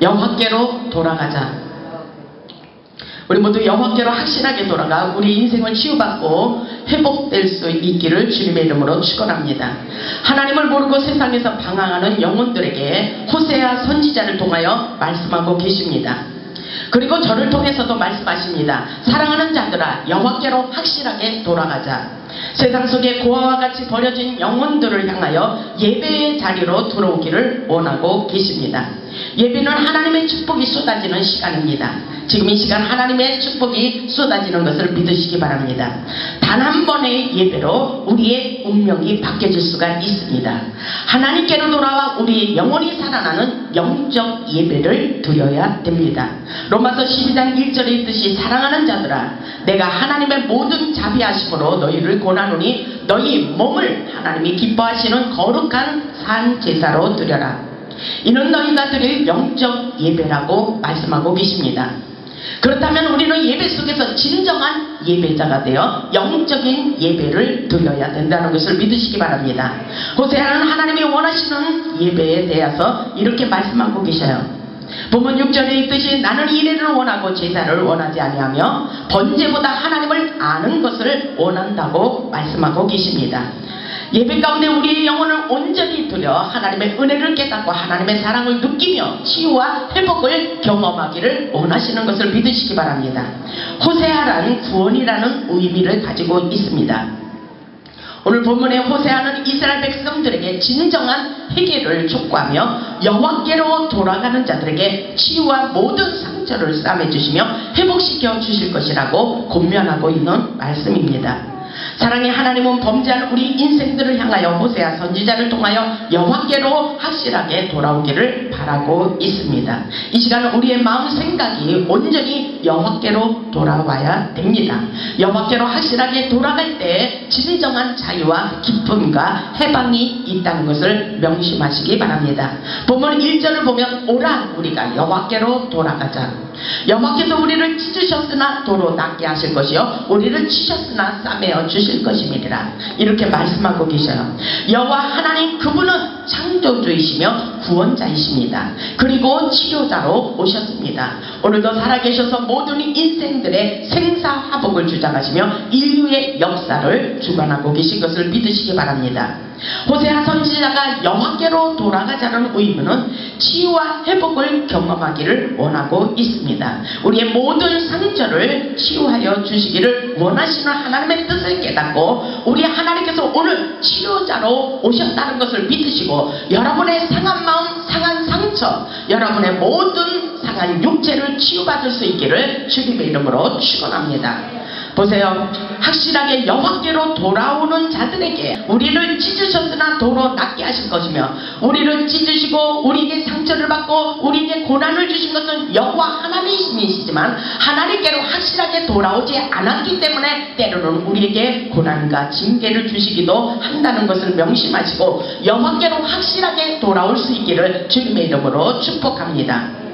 여호와께로 돌아가자. 우리 모두 여호와께로 확실하게 돌아가 우리 인생을 치유받고 회복될 수 있기를 주님의 이름으로 축원합니다. 하나님을 모르고 세상에서 방황하는 영혼들에게 호세아 선지자를 통하여 말씀하고 계십니다. 그리고 저를 통해서도 말씀하십니다. 사랑하는 자들아, 여호와께로 확실하게 돌아가자. 세상 속에 고아와 같이 버려진 영혼들을 향하여 예배의 자리로 들어오기를 원하고 계십니다. 예배는 하나님의 축복이 쏟아지는 시간입니다. 지금 이 시간 하나님의 축복이 쏟아지는 것을 믿으시기 바랍니다. 단 한 번의 예배로 우리의 운명이 바뀌어질 수가 있습니다. 하나님께로 돌아와 우리의 영혼이 살아나는 영적 예배를 드려야 됩니다. 로마서 12장 1절에 있듯이 사랑하는 자들아, 내가 하나님의 모든 자비하심으로 너희를 권하노니 너희 몸을 하나님이 기뻐하시는 거룩한 산 제사로 드려라. 이는 너희가 드릴 영적 예배라고 말씀하고 계십니다. 그렇다면 우리는 예배 속에서 진정한 예배자가 되어 영적인 예배를 드려야 된다는 것을 믿으시기 바랍니다. 호세아는 하나님이 원하시는 예배에 대해서 이렇게 말씀하고 계셔요. 본문 6절에 있듯이 나는 이레를 원하고 제사를 원하지 아니하며 번제보다 하나님을 아는 것을 원한다고 말씀하고 계십니다. 예배 가운데 우리의 영혼을 온전히 들여 하나님의 은혜를 깨닫고 하나님의 사랑을 느끼며 치유와 회복을 경험하기를 원하시는 것을 믿으시기 바랍니다. 호세아란 구원이라는 의미를 가지고 있습니다. 오늘 본문의 호세아는 이스라엘 백성들에게 진정한 회개를 촉구하며 여호와께로 돌아가는 자들에게 치유와 모든 상처를 싸매주시며 회복시켜 주실 것이라고 권면하고 있는 말씀입니다. 사랑의 하나님은 범죄한 우리 인생들을 향하여 호세아 선지자를 통하여 여호와께로 확실하게 돌아오기를 바라고 있습니다. 이 시간은 우리의 마음 생각이 온전히 여호와께로 돌아와야 됩니다. 여호와께로 확실하게 돌아갈 때 진정한 자유와 기쁨과 해방이 있다는 것을 명심하시기 바랍니다. 본문 1절을 보면 오라 우리가 여호와께로 돌아가자. 여호와께서 우리를 찢으셨으나 도로 낫게 하실 것이요 우리를 치셨으나 싸매어 주실 것임이니라. 이렇게 말씀하고 계셔요. 여호와 하나님 그분은 창조주이시며 구원자이십니다. 그리고 치료자로 오셨습니다. 오늘도 살아계셔서 모든 인생들의 생사화복을 주장하시며 인류의 역사를 주관하고 계신 것을 믿으시기 바랍니다. 호세아 선지자가 여호와께로 돌아가자는 의미는 치유와 회복을 경험하기를 원하고 있습니다. 우리의 모든 상처를 치유하여 주시기를 원하시는 하나님의 뜻을 깨닫고 우리 하나님께서 오늘 치료자로 오셨다는 것을 믿으시고 여러분의 상한 마음, 상한 상처, 여러분의 모든 상한 육체를 치유받을 수 있기를 주님의 이름으로 축원합니다. 보세요. 확실하게 여호와께로 돌아오는 자들에게 우리를 찢으셨으나 도로 낫게 하실 것이며 우리를 찢으시고 우리에게 상처를 받고 우리에게 고난을 주신 것은 여호와 하나님이시지만 하나님께로 확실하게 돌아오지 않았기 때문에 때로는 우리에게 고난과 징계를 주시기도 한다는 것을 명심하시고 여호와께로 확실하게 돌아올 수 있기를 주님의 이름으로 축복합니다.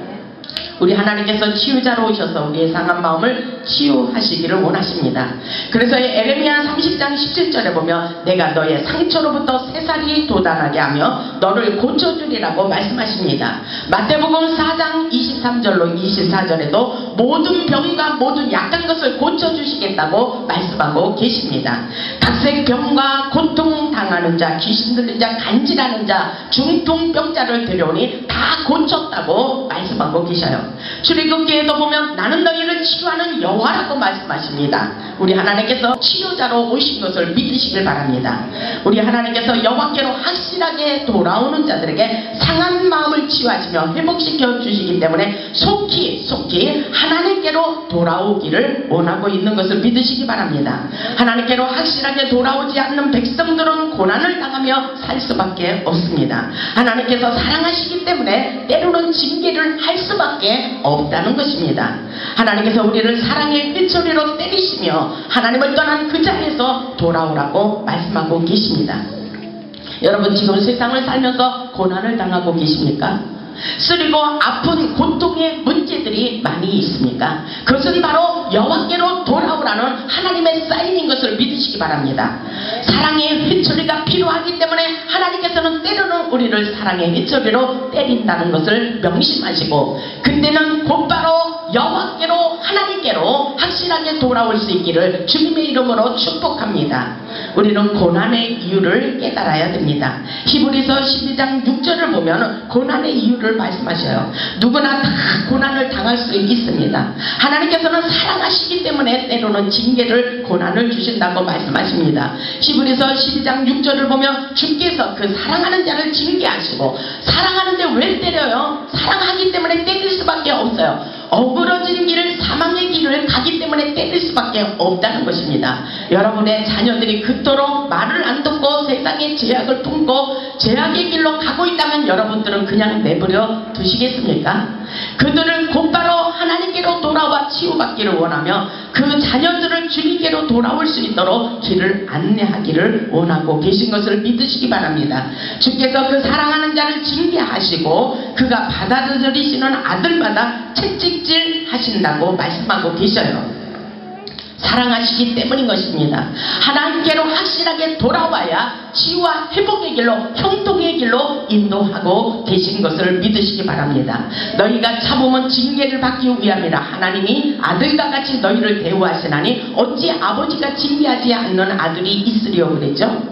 우리 하나님께서 치유자로 오셔서 우리의 상한 마음을 치유하시기를 원하십니다. 그래서 에레미야 30장 17절에 보면 내가 너의 상처로부터 새살이 돋아나게 하며 너를 고쳐주리라고 말씀하십니다. 마태복음 4장 23절로 24절에도 모든 병과 모든 약한 것을 고쳐주시겠다고 말씀하고 계십니다. 각색 병과 고통당하는 자, 귀신 들린 자, 간질하는 자, 중풍병자를 데려오니 다 고쳤다고 말씀하고 계셔요. 출애굽기에도 보면 나는 너희를 치유하는 여호와라고 말씀하십니다. 우리 하나님께서 치유자로 오신 것을 믿으시길 바랍니다. 우리 하나님께서 여호와께로 확실하게 돌아오는 자들에게 상한 마음을 치유하시며 회복시켜 주시기 때문에 속히 하나님께로 돌아오기를 원하고 있는 것을 믿으시기 바랍니다. 하나님께로 확실하게 돌아오지 않는 백성들은 고난을 당하며 살 수밖에 없습니다. 하나님께서 사랑하시기 때문에 때로는 징계를 할 수밖에 없다는 것입니다. 하나님께서 우리를 사랑의 휘소리로 때리시며 하나님을 떠난 그 자리에서 돌아오라고 말씀하고 계십니다. 여러분 지금 세상을 살면서 고난을 당하고 계십니까? 쓰리고 아픈 고통의 문제들이 많이 있습니까? 그것은 바로 여호와께로 돌아오라는 하나님의 사인인 것을 믿으시기 바랍니다. 사랑의 회초리가 필요하기 때문에 하나님께서는 때로는 우리를 사랑의 회초리로 때린다는 것을 명심하시고, 그때는 곧바로 여호와께로, 하나님께로 확실하게 돌아올 수 있기를 주님의 이름으로 축복합니다. 우리는 고난의 이유를 깨달아야 됩니다. 히브리서 12장 6절을 보면 고난의 이유를 말씀하셔요. 누구나 다 고난을 당할 수 있습니다. 하나님께서는 사랑하시기 때문에 때로는 징계를, 고난을 주신다고 말씀하십니다. 히브리서 12장 6절을 보면 주께서 그 사랑하는 자를 징계하시고, 사랑하는데 왜 때려요? 사랑하기 때문에 때릴 수밖에 없어요. 어그러진 길을, 사망의 길을 가기 때문에 때릴 수밖에 없다는 것입니다. 여러분의 자녀들이 그토록 말을 안 듣고 세상의 제약을 품고 제약의 길로 가고 있다면 여러분들은 그냥 내버려 두시겠습니까? 그들을 곧바로 하나님께로 돌아와 치유받기를 원하며 그 자녀들을 주님께로 돌아올 수 있도록 길을 안내하기를 원하고 계신 것을 믿으시기 바랍니다. 주께서 그 사랑하는 자를 징계하시고 그가 받아들이시는 아들마다 채찍질 하신다고 말씀하고 계셔요. 사랑하시기 때문인 것입니다. 하나님께로 확실하게 돌아와야 치유와 회복의 길로, 형통의 길로 인도하고 계신 것을 믿으시기 바랍니다. 너희가 참으면 징계를 받기 위함이라. 하나님이 아들과 같이 너희를 대우하시나니 어찌 아버지가 징계하지 않는 아들이 있으리요 그랬죠.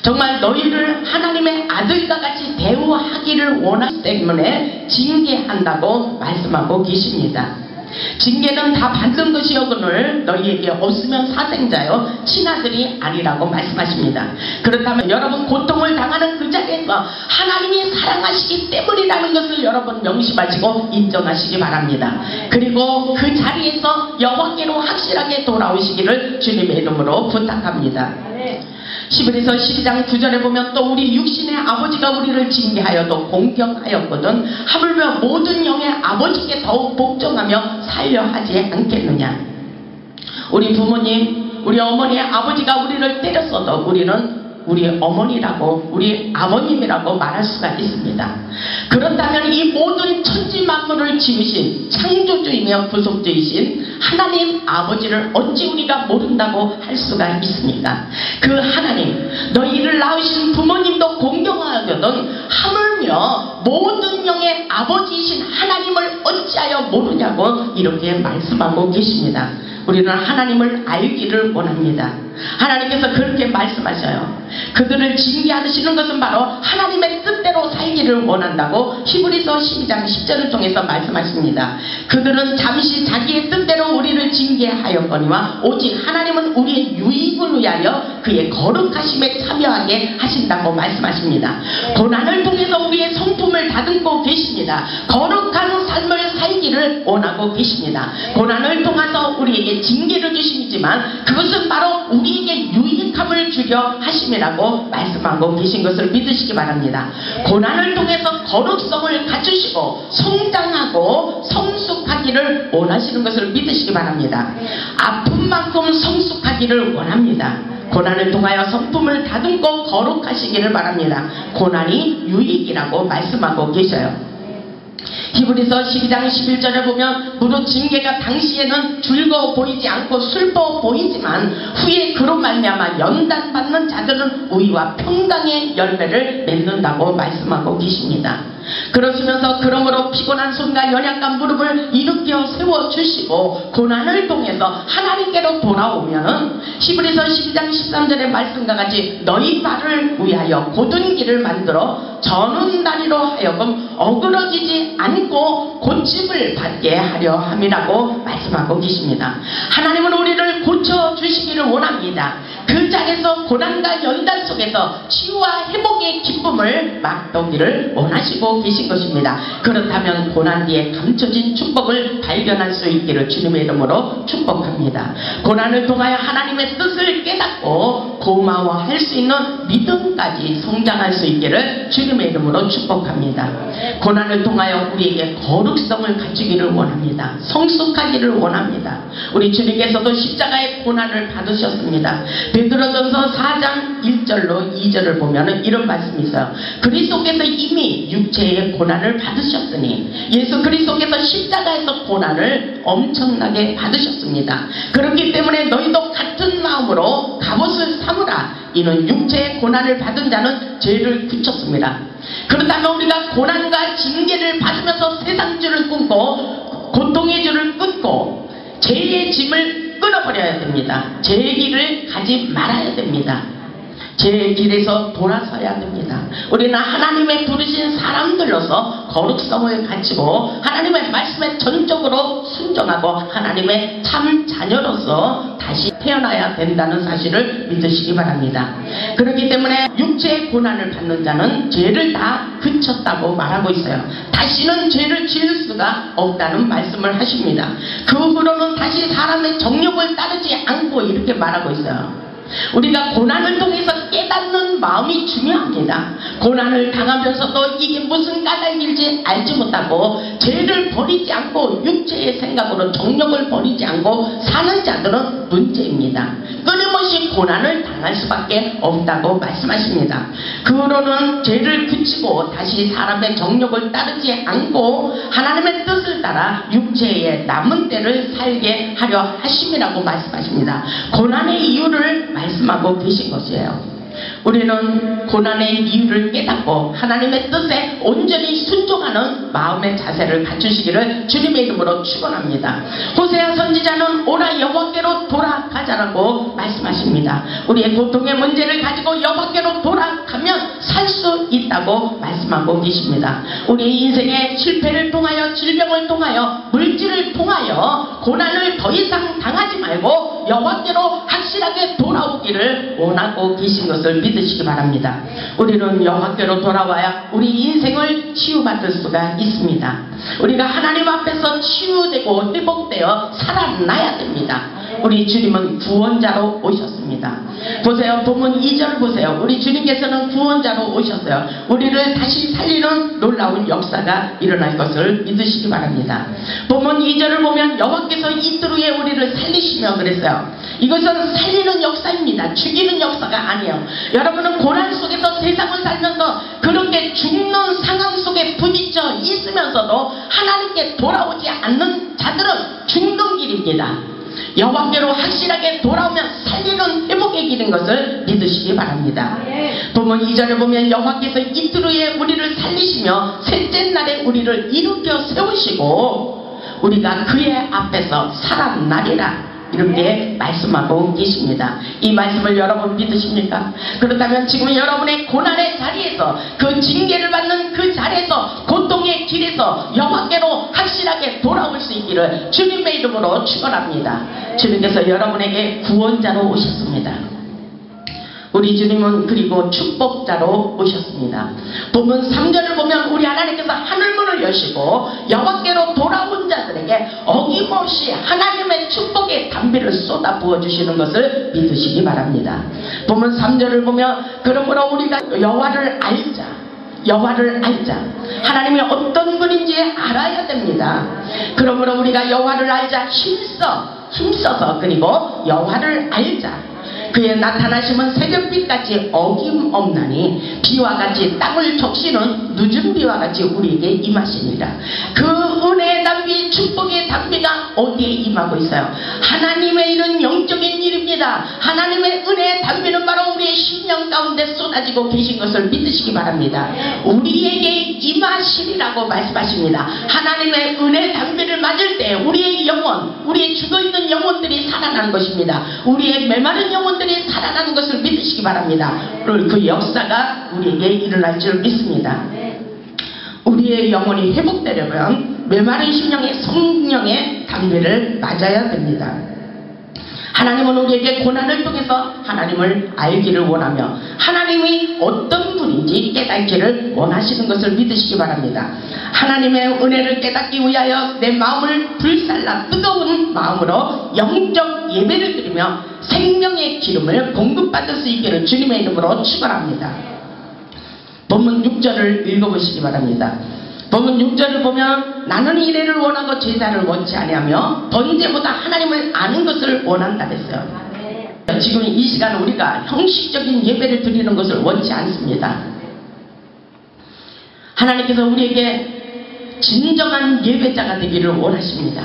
정말 너희를 하나님의 아들과 같이 대우하기를 원하기 때문에 징계한다고 말씀하고 계십니다. 징계는 다 받는 것이여거늘 너희에게 없으면 사생자여 친아들이 아니라고 말씀하십니다. 그렇다면 여러분 고통을 당하는 그 자리에서 하나님이 사랑하시기 때문이라는 것을 여러분 명심하시고 인정하시기 바랍니다. 그리고 그 자리에서 여호와께로 확실하게 돌아오시기를 주님의 이름으로 부탁합니다. 히브리서 12장 9절에 보면 또 우리 육신의 아버지가 우리를 징계하여도 공경하였거든 하물며 모든 영의 아버지께 더욱 복종하며 살려 하지 않겠느냐. 우리 부모님, 우리 어머니의 아버지가 우리를 때렸어도 우리는 우리 어머니라고, 우리 아버님이라고 말할 수가 있습니다. 그렇다면 이 모든 천지 만물을 지으신 창조주이며 구속주이신 하나님 아버지를 어찌 우리가 모른다고 할 수가 있습니까? 그 하나님, 너희를 낳으신 부모님도 공경하거든 하물며 모든 영의 아버지이신 하나님을 어찌하여 모르냐고 이렇게 말씀하고 계십니다. 우리는 하나님을 알기를 원합니다. 하나님께서 그렇게 말씀하셔요. 그들을 징계하시는 것은 바로 하나님의 뜻대로 살기를 원한다고 히브리서 12장 10절을 통해서 말씀하십니다. 그들은 잠시 자기의 뜻대로 우리를 징계하였거니와 오직 하나님은 우리의 유익을 위하여 그의 거룩하심에 참여하게 하신다고 말씀하십니다. 고난을 통해서 우리의 성품을 다듬고 계십니다. 거룩한 삶을 살기를 원하고 계십니다. 고난을 통해서 우리에게 징계를 주시지만 그것은 바로 우리에게 유익함을 주려 하심이라고 말씀하고 계신 것을 믿으시기 바랍니다. 고난을 통해서 거룩성을 갖추시고 성장하고 성숙하기를 원하시는 것을 믿으시기 바랍니다. 아픈 만큼 성숙하기를 원합니다. 고난을 통하여 성품을 다듬고 거룩하시기를 바랍니다. 고난이 유익이라고 말씀하고 계셔요. 히브리서 12장 11절에 보면 무릇 징계가 당시에는 즐거워 보이지 않고 슬퍼 보이지만 후에 그로 말미암아 연단받는 자들은 의와 평강의 열매를 맺는다고 말씀하고 계십니다. 그러시면서 그러므로 피곤한 손과 연약한 무릎을 일으켜 세워주시고 고난을 통해서 하나님께로 돌아오면 히브리서 12장 13절의 말씀과 같이 너희 발을 위하여 곧은 길을 만들어 저는 다리로 하여금 어그러지지 않고 고침을 받게 하려 함이라고 말씀하고 계십니다. 하나님은 우리를 고쳐주시기를 원합니다. 그 자리에서 고난과 연단 속에서 치유와 회복의 기쁨을 맛보기를 원하시고 계신 것입니다. 그렇다면 고난 뒤에 감춰진 축복을 발견할 수 있기를 주님의 이름으로 축복합니다. 고난을 통하여 하나님의 뜻을 깨닫고 고마워할 수 있는 믿음까지 성장할 수 있기를 주님의 이름으로 축복합니다. 고난을 통하여 우리에게 거룩성을 갖추기를 원합니다. 성숙하기를 원합니다. 우리 주님께서도 십자가의 고난을 받으셨습니다. 베드로전서 4장 1절로 2절을 보면 이런 말씀이 있어요. 그리스도께서 이미 육체의 고난을 받으셨으니, 예수 그리스도께서 십자가에서 고난을 엄청나게 받으셨습니다. 그렇기 때문에 너희도 같은 마음으로 갑옷을 삼으라. 이는 육체의 고난을 받은 자는 죄를 굳혔습니다. 그렇다면 우리가 고난과 징계를 받으면서 세상 줄을 끊고 고통의 줄을 끊고 죄의 짐을 끊어버려야 됩니다. 죄의 길을 가지 말아야 됩니다. 죄의 길에서 돌아서야 됩니다. 우리는 하나님의 부르신 사람들로서 거룩성을 갖추고 하나님의 말씀에 전적으로 순종하고 하나님의 참 자녀로서 다시 태어나야 된다는 사실을 믿으시기 바랍니다. 그렇기 때문에 육체의 고난을 받는 자는 죄를 다 그쳤다고 말하고 있어요. 다시는 죄를 지을 수가 없다는 말씀을 하십니다. 그 후로는 다시 사람의 정욕을 따르지 않고 이렇게 말하고 있어요. 우리가 고난을 통해서 깨닫는 마음이 중요합니다. 고난을 당하면서도 이게 무슨 까닭인지 알지 못하고 죄를 버리지 않고 육체의 생각으로 정욕을 버리지 않고 사는 자들은 문제입니다. 끊임없이 고난을 당할 수밖에 없다고 말씀하십니다. 그 후로는 죄를 그치고 다시 사람의 정욕을 따르지 않고 하나님의 뜻을 따라 육체의 남은 때를 살게 하려 하심이라고 말씀하십니다. 고난의 이유를 말씀하고 계신 것이에요. 우리는 고난의 이유를 깨닫고 하나님의 뜻에 온전히 순종하는 마음의 자세를 갖추시기를 주님의 이름으로 축원합니다. 호세아 선지자는 오라 여호와께로 돌아가자라고 말씀하십니다. 우리의 고통의 문제를 가지고 여호와께로 돌아가면 살 수 있다고 말씀하고 계십니다. 우리의 인생의 실패를 통하여, 질병을 통하여, 물질을 통하여 고난을 더 이상 당하지 말고 여호와께로 확실하게 돌아오기를 원하고 계신 것을 믿으시기 바랍니다. 우리는 여호와께로 돌아와야 우리 인생을 치유받을 수가 있습니다. 우리가 하나님 앞에서 치유되고 회복되어 살아나야 됩니다. 우리 주님은 구원자로 오셨습니다. 보세요. 본문 2절 보세요. 우리 주님께서는 구원자로 오셨어요. 우리를 다시 살리는 놀라운 역사가 일어날 것을 믿으시기 바랍니다. 본문 2절을 보면 여호와께서 이틀 후에 우리를 살리시며 그랬어요. 이것은 살리는 역사입니다. 죽이는 역사가 아니에요. 여러분은 고난 속에서 세상을 살면서 그렇게 죽는 상황 속에 부딪혀 있으면서도 하나님께 돌아오지 않는 자들은 죽는 길입니다. 여호와께로 확실하게 돌아오면 살리는 회복의 길인 것을 믿으시기 바랍니다. 본문 2절을 보면 여호와께서 이틀 후에 우리를 살리시며 셋째 날에 우리를 일으켜 세우시고 우리가 그의 앞에서 살아나리라 이렇게 말씀하고 계십니다. 이 말씀을 여러분 믿으십니까? 그렇다면 지금 여러분의 고난의 자리에서, 그 징계를 받는 그 자리에서, 고통의 길에서 여호와께로 확실하게 돌아올 수 있기를 주님의 이름으로 축원합니다. 주님께서 여러분에게 구원자로 오셨습니다. 우리 주님은 그리고 축복자로 오셨습니다. 본문 3절을 보면 우리 하나님께서 하늘문을 여시고 여호와께로 돌아온 자들에게 어김없이 하나님의 축복의 담비를 쏟아 부어주시는 것을 믿으시기 바랍니다. 본문 3절을 보면 그러므로 우리가 여호와를 알자. 여호와를 알자. 하나님이 어떤 분인지 알아야 됩니다. 그러므로 우리가 여호와를 알자. 힘써서 그리고 여호와를 알자. 그의 나타나심은 새벽빛같이 어김없나니 비와 같이 땅을 적시는 늦은 비와 같이 우리에게 임하시니라. 그 은혜의 담비, 축복의 담비가 어디에 임하고 있어요? 하나님의 일은 영적인 일입니다. 하나님의 은혜의 담비는 바로 우리의 심령 가운데 쏟아지고 계신 것을 믿으시기 바랍니다. 우리에게 임하시리라고 말씀하십니다. 하나님의 은혜 담비를 맞을 때 우리의 영혼, 우리의 죽어있는 영혼들이 살아나는 것입니다. 우리의 메마른 영혼들이 살아나는 것을 믿으시기 바랍니다. 그 역사가 우리에게 일어날 줄 믿습니다. 우리의 영혼이 회복되려면 메마른 심령의 성령의 담비를 맞아야 됩니다. 하나님은 우리에게 고난을 통해서 하나님을 알기를 원하며 하나님이 어떤 분인지 깨닫기를 원하시는 것을 믿으시기 바랍니다. 하나님의 은혜를 깨닫기 위하여 내 마음을 불살라 뜨거운 마음으로 영적 예배를 드리며 생명의 기름을 공급받을 수 있기를 주님의 이름으로 축원합니다. 본문 6절을 읽어보시기 바랍니다. 본문 6절을 보면 나는 이래를 원하고 제사를 원치 아니하며 번제보다 하나님을 아는 것을 원한다 했어요. 지금 이 시간 우리가 형식적인 예배를 드리는 것을 원치 않습니다. 하나님께서 우리에게 진정한 예배자가 되기를 원하십니다.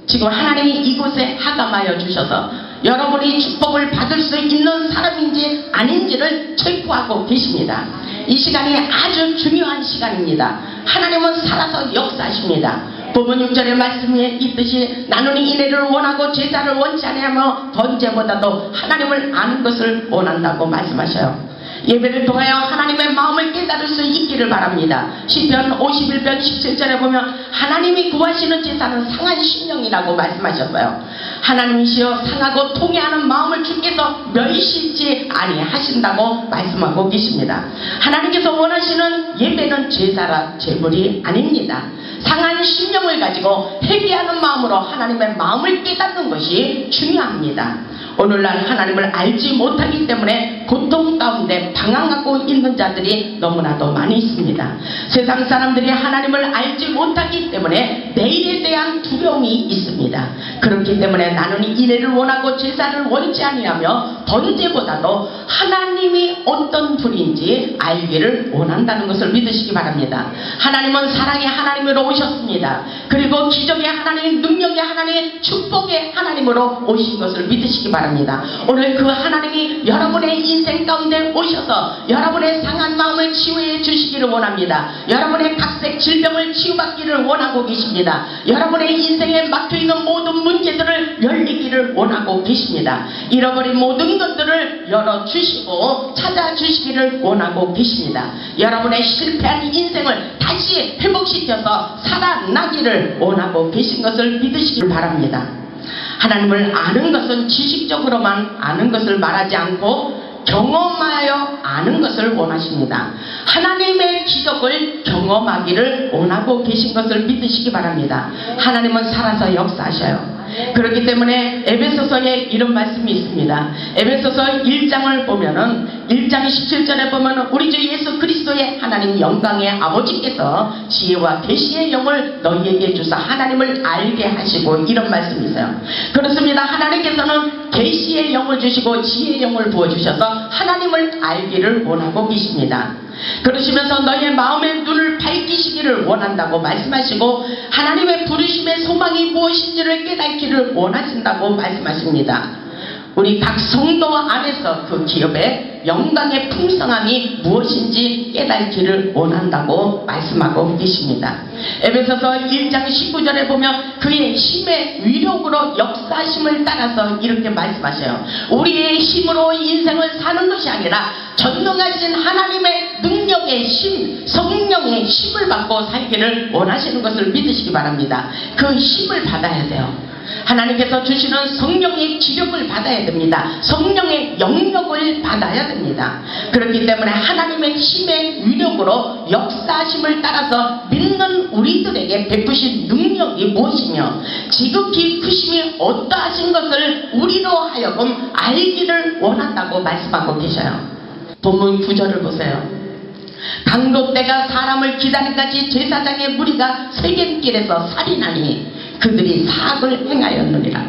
지금 하나님이 이곳에 하감하여 주셔서 여러분이 축복을 받을 수 있는 사람인지 아닌지를 체크하고 계십니다. 이 시간이 아주 중요한 시간입니다. 하나님은 살아서 역사하십니다. 본문 6절의 말씀에 있듯이 나는 인애를 원하고 제사를 원치 아니하며 번제보다도 하나님을 아는 것을 원한다고 말씀하셔요. 예배를 통하여 하나님의 마음을 깨달을 수 있기를 바랍니다. 시편 51편 17절에 보면 하나님이 구하시는 제사는 상한 심령이라고 말씀하셨어요. 하나님이시여 상하고 통해하는 마음을 주께서 멸시치 아니하신다고 말씀하고 계십니다. 하나님께서 원하시는 예배는 제사라 제물이 아닙니다. 상한 심령을 가지고 회개하는 마음으로 하나님의 마음을 깨닫는 것이 중요합니다. 오늘날 하나님을 알지 못하기 때문에 고통 가운데 방황하고 있는 자들이 너무나도 많이 있습니다. 세상 사람들이 하나님을 알지 못하기 때문에 내일에 대한 두려움이 있습니다. 그렇기 때문에 나는 인애를 원하고 제사를 원치 아니하며 번제보다도 하나님이 어떤 분인지 알기를 원한다는 것을 믿으시기 바랍니다. 하나님은 사랑의 하나님으로 오셨습니다. 그리고 기적의 하나님, 능력의 하나님, 축복의 하나님으로 오신 것을 믿으시기 바랍니다. 오늘 그 하나님이 여러분의 인생 가운데 오셔서 여러분의 상한 마음을 치유해 주시기를 원합니다. 여러분의 각색 질병을 치유받기를 원하고 계십니다. 여러분의 인생에 막혀있는 모든 문제들을 열리기를 원하고 계십니다. 잃어버린 모든 것들을 열어주시고 찾아주시기를 원하고 계십니다. 여러분의 실패한 인생을 다시 회복시켜서 살아나기를 원하고 계신 것을 믿으시기를 바랍니다. 하나님을 아는 것은 지식적으로만 아는 것을 말하지 않고 경험하여 아는 것을 원하십니다. 하나님의 기적을 경험하기를 원하고 계신 것을 믿으시기 바랍니다. 하나님은 살아서 역사하셔요. 그렇기 때문에 에베소서에 이런 말씀이 있습니다. 에베소서 1장을 보면은 1장 17절에 보면은 우리 주 예수 그리스도의 하나님 영광의 아버지께서 지혜와 계시의 영을 너희에게 주사 하나님을 알게 하시고 이런 말씀이 있어요. 그렇습니다. 하나님께서는 계시의 영을 주시고 지혜의 영을 부어주셔서 하나님을 알기를 원하고 계십니다. 그러시면서 너희의 마음의 눈을 밝히시기를 원한다고 말씀하시고 하나님의 부르심의 소망이 무엇인지를 깨닫기를 원하신다고 말씀하십니다. 우리 각 성도 안에서 그 기업의 영광의 풍성함이 무엇인지 깨닫기를 원한다고 말씀하고 계십니다. 에베소서 1장 19절에 보면 그의 힘의 위력으로 역사심을 따라서 이렇게 말씀하셔요. 우리의 힘으로 인생을 사는 것이 아니라 전능하신 하나님의 능력의 힘, 성령의 힘을 받고 살기를 원하시는 것을 믿으시기 바랍니다. 그 힘을 받아야 돼요. 하나님께서 주시는 성령의 기력을 받아야 됩니다. 성령의 영역을 받아야 됩니다. 그렇기 때문에 하나님의 힘의 위력으로 역사하심을 따라서 믿는 우리들에게 베푸신 능력이 무엇이며 지극히 크심이 어떠하신 것을 우리로 하여금 알기를 원한다고 말씀하고 계셔요. 본문 9절을 보세요. 강도 때가 사람을 기다리같이 제사장의 무리가 세겜길에서 살인하니 그들이 사악을 행하였느니라.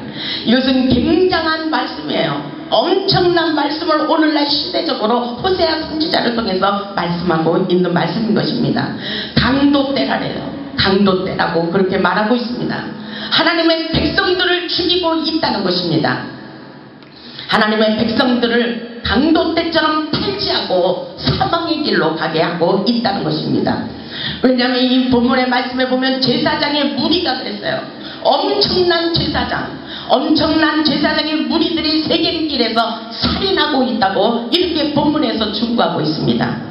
이것은 굉장한 말씀이에요. 엄청난 말씀을 오늘날 시대적으로 호세아 선지자를 통해서 말씀하고 있는 말씀인 것입니다. 강도 때라래요. 강도 때라고 그렇게 말하고 있습니다. 하나님의 백성들을 죽이고 있다는 것입니다. 하나님의 백성들을 강도 때처럼 탈취하고 사망의 길로 가게 하고 있다는 것입니다. 왜냐하면 이 본문의 말씀에 보면 제사장의 무리가 그랬어요. 엄청난 제사장의 무리들이 세겜길에서 살인하고 있다고 이렇게 본문에서 충고하고 있습니다.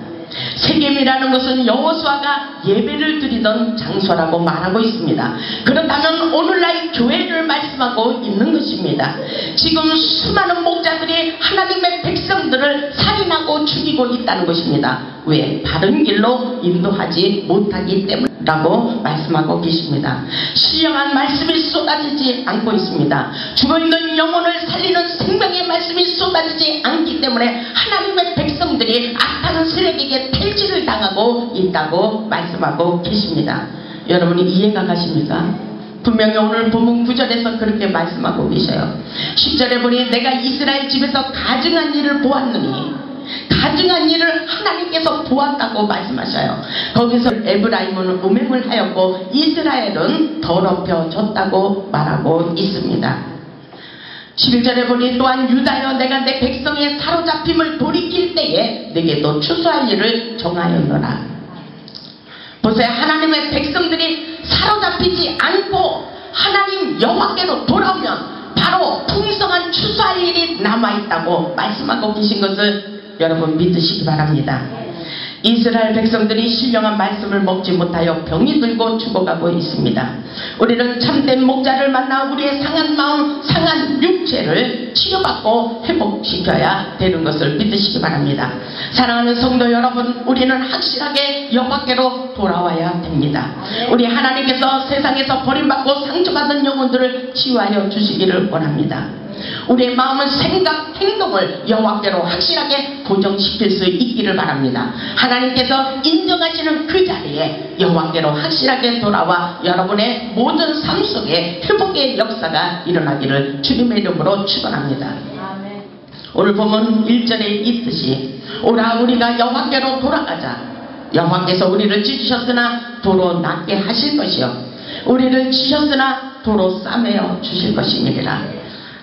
세겜이라는 것은 여호수아가 예배를 드리던 장소라고 말하고 있습니다. 그렇다면 오늘날 교회를 말씀하고 있는 것입니다. 지금 수많은 목자들이 하나님의 백성들을 살인하고 죽이고 있다는 것입니다. 왜? 바른 길로 인도하지 못하기 때문이라고 말씀하고 계십니다. 신령한 말씀이 쏟아지지 않고 있습니다. 죽어있는 영혼을 살리는 생명의 말씀이 쏟아지지 않기 때문에 하나님의 백성들이 악한 세력에게 탈취를 당하고 있다고 말씀하고 계십니다. 여러분이 이해가 가십니까? 분명히 오늘 본문 9절에서 그렇게 말씀하고 계셔요. 10절에 보니 내가 이스라엘 집에서 가증한 일을 보았느니, 가증한 일을 하나님께서 보았다고 말씀하셔요. 거기서 에브라임은 음행을 하였고 이스라엘은 더럽혀졌다고 말하고 있습니다. 11절에 보니 또한 유다여 내가 내 백성의 사로잡힘을 돌이킬 때에 내게도 추수할 일을 정하였노라. 보세요. 하나님의 백성들이 사로잡히지 않고 하나님 여호와께로 돌아오면 바로 풍성한 추수할 일이 남아있다고 말씀하고 계신 것을 여러분 믿으시기 바랍니다. 이스라엘 백성들이 신령한 말씀을 먹지 못하여 병이 들고 죽어가고 있습니다. 우리는 참된 목자를 만나 우리의 상한 마음, 상한 육체를 치료받고 회복시켜야 되는 것을 믿으시기 바랍니다. 사랑하는 성도 여러분, 우리는 확실하게 여호와께로 돌아와야 됩니다. 우리 하나님께서 세상에서 버림받고 상처받은 영혼들을 치유하여 주시기를 원합니다. 우리의 마음은 생각, 행동을 여호와께로 확실하게 고정시킬 수 있기를 바랍니다. 하나님께서 인정하시는 그 자리에 여호와께로 확실하게 돌아와 여러분의 모든 삶 속에 회복의 역사가 일어나기를 주님의 이름으로 축원합니다. 오늘 보면 1절에 있듯이 오라 우리가 여호와께로 돌아가자. 여호와께서 우리를 찢으셨으나 도로 낫게 하실 것이요 우리를 치셨으나 도로 싸매어 주실 것이니라.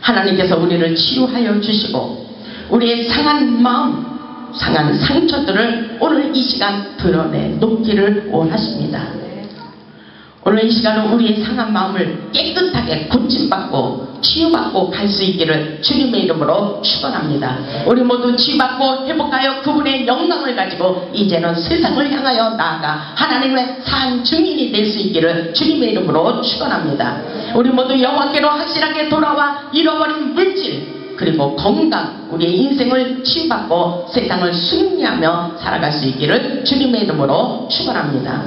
하나님께서 우리를 치유하여 주시고 우리의 상한 마음, 상한 상처들을 오늘 이 시간 드러내 놓기를 원하십니다. 오늘 이 시간은 우리의 상한 마음을 깨끗하게 고침받고 치유받고 갈 수 있기를 주님의 이름으로 축원합니다. 우리 모두 치유받고 회복하여 그분의 영광을 가지고 이제는 세상을 향하여 나아가 하나님의 산 증인이 될 수 있기를 주님의 이름으로 축원합니다. 우리 모두 여호와께로 확실하게 돌아와 잃어버린 물질 그리고 건강, 우리의 인생을 치유받고 세상을 승리하며 살아갈 수 있기를 주님의 이름으로 축원합니다.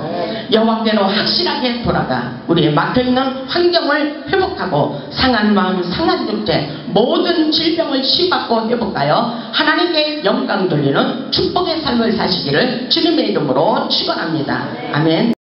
여호와께로 확실하게 돌아가 우리의 막혀있는 환경을 회복하고 상한 마음, 상한 육체 모든 질병을 치유받고 회복하여 하나님께 영광 돌리는 축복의 삶을 사시기를 주님의 이름으로 축원합니다. 아멘.